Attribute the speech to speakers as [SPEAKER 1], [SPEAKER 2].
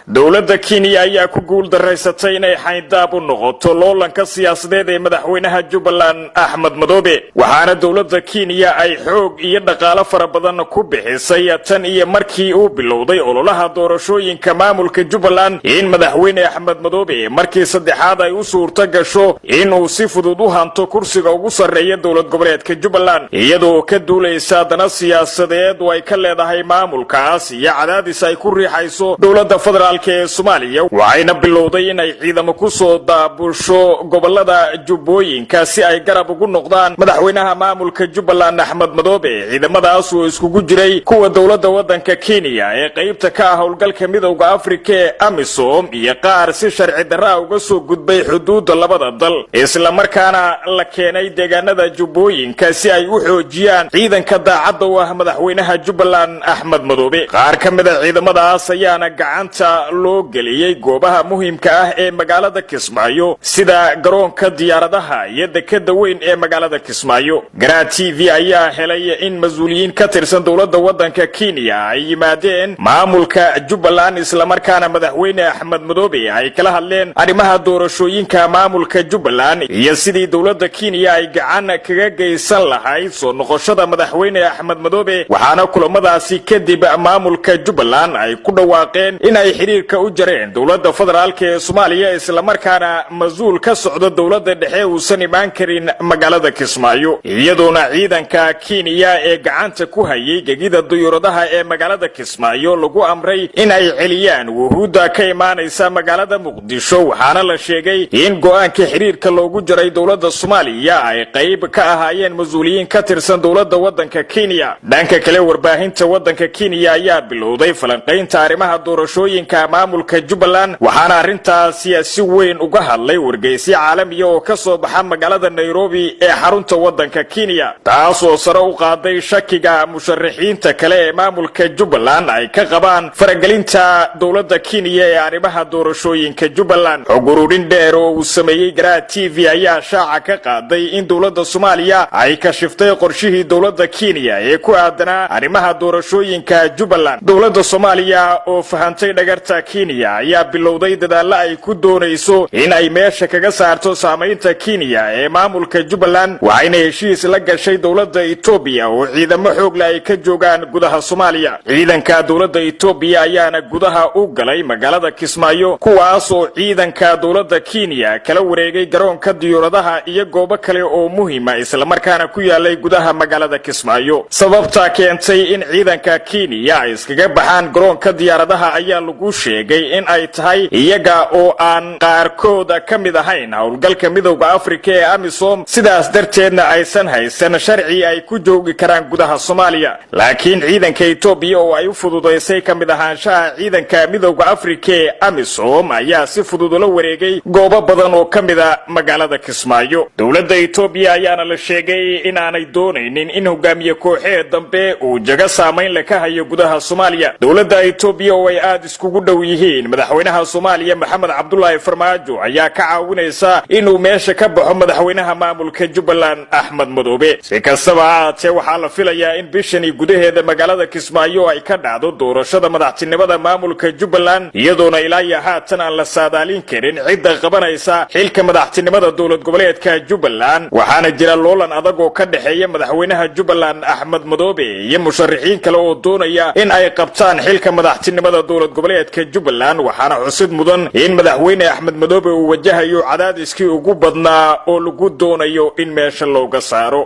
[SPEAKER 1] dowladda Kenya ayaa ku guul daraysatay inay xayndaab u noqoto loolanka siyaasadeed ee madaxweynaha Jubbaland Axmed Madoobe waxaana dowladda Kenya ay xoog iyo dhaqaale fara badan ku bixisay tan iyo markii uu bilowday ololaha doorashooyinka maamulka Jubbaland in madaxweyne Axmed Madoobe markii saddexaad ay u suurta gasho inuu si fudud u hanto kursiga ugu sareeya dowlad goboleedka Jubbaland iyadoo ka duuleysa dana siyaasadeed oo ay ka leedahay maamulkaas iyo cadaadis ay ku riixayso dowladda fedaralka ee Soomaaliya waxayna bilowday in ay ciidamo ku soo daabusho gobolada Jubbooyinka si ay garab ugu noqdaan madaxweynaha maamulka Jubbaland Axmed Madoobe ciidamadaas oo iskugu jiray kuwa dowladda wadanka Kenya ee qaybta ka ah howlgalka midowga Afrika ee AMISOM iyo qaar si sharci darro uga soo gudbay xuduudda labada dal isla markaana la keenay deegaanada Jubbooyinka si ay u xoojiyaan ciidanka daacadda u ah madaxweynaha Jubbaland Axmed Madoobe qaar ka mid ah ciidamadaas ayaana gacanta loo geliyay goobaha muhiimka ah ee magaalada Kismaayo sida garoonka diyaaradaha iyo dekedda weyn ee magaalada Kismaayo Garaa TV ayaa helay in mas'uuliyiin ka tirsan dowladda wadanka Kenya ay yimaadeen maamulka Jubbaland isla markaana madaxweyne Axmed Madoobe ay kala hadleen arrimaha doorashooyinka maamulka Jubbaland iyo sidii dowladda Kenya ay gacan kaga geysan lahayd soo noqoshada madaxweyne Axmed Madoobe waxaana kulamadaasi kadib maamulka Jubbaland ay ku dhawaaqeen in ay xiriirka u jareen dowladda fedaralka ee Soomaaliya isla markaana mas'uul ka socda dowladda dhexe uu san imaan karin magaalada Kismaayo iyadoona ciidanka Kenya ee gacanta ku hayay gegida diyaaradaha ee magaalada Kismaayo lagu amray in ay celiyaan wuhuuda ka imaanaysa magaalada Muqdisho waxaana la sheegay in go'aanka xiriirka loogu jaray dowladda Soomaaliya ay qayb ka ahaayeen mas'uuliyiin ka tirsan dowladda wadanka Kenya dhanka kale warbaahinta wadanka Kenya ayaa bilowday falanqaynta arrimaha doorashooyinka maamulka Jubbaland waxaana arintaasi si weyn uga hadlay wargeysi caalami oo ka soo baxa magaalada Nairobi ee xarunta wadanka Kenya taas oo sare u qaaday shakiga musharaxiinta kale ee maamulka Jubbaland ay ka qabaan faragelinta dowladda Kenya ee arrimaha doorashooyinka Jubbaland xuguruudin dheer oo uu sameeyay Garaa TV ayaa shaaca ka qaaday in dowladda Soomaaliya ay ka shiftay qorshihii dowladda Kenya ee ku aadanaa arrimaha doorashooyinka Jubbaland dowladda Soomaaliya oo fahantay dhagarta Kenya ayaa bilowday dadaalo ay ku doonayso in ay meesha kaga saarto saameynta Kenya ee maamulka Jubbaland waxayna heshiis la gashay dowladda Itoobiya oo ciidamo xoog leh ay ka joogaan gudaha Soomaaliya ciidanka dowladda Itoobiya ayaana gudaha u galay magaalada Kismaayo kuwaas oo ciidanka dowladda Kenya kala wareegay garoonka diyaaradaha iyo goobo kale oo muhiim ah isla markaana ku yaalay gudaha magaalada Kismaayo sababta keentay in ciidanka Kenya ay iskaga baxaan garoonka diyaaradaha ayaa lagu sheegay in ay tahay iyaga oo aan qaarkood ka mid ahayn howlgalka midowga Afrika ee AMISOM sidaas darteedna aysan haysan sharci ay ku joogi karaan gudaha Soomaaliya laakiin ciidanka Itoobiya oo ay u fududeysay ka mid ahaanshaha ciidanka midowga Afrika ee AMISOM ayaa si fudud ula wareegay goobo badan oo ka mid ah magaalada Kismaayo dowladda Itoobiya ayaana la sheegay in aanay doonaynin in hogaamiye kooxeed dambe uu jaga saameyn la ka hayo gudaha Soomaaliya dowladda Itoobiya oo ay aad iskugu dhow yihiin madaxweynaha Soomaaliya Maxamed Cabdullaahi Farmaajo ayaa ka caawinaysa inuu meesha ka baxo madaxweynaha maamulka Jubbaland Axmed Madoobe si kastaba ahaatee waxaa la filayaa in bishani gudaheeda magaalada Kismaayo ay ka dhacdo doorashada madaxtinimada maamulka Jubbaland iyadoona ilaa iyo haatan aan la saadaalin karin cidda qabanaysa xilka madaxtinimada dowlad goboleedka Jubbaland waxaana jira loolan adag oo ka dhaxeeya madaxweynaha Jubbaland Axmed Madoobe iyo musharaxiin kale oo doonaya in ay qabtaan xilka madaxtinimada dowlad goboleedka Jubbaland waxaana xusid mudan in madaxweyne Axmed Madoobe uu wajahayo cadaadiskii ugu badnaa oo lagu doonayo in meesha looga saaro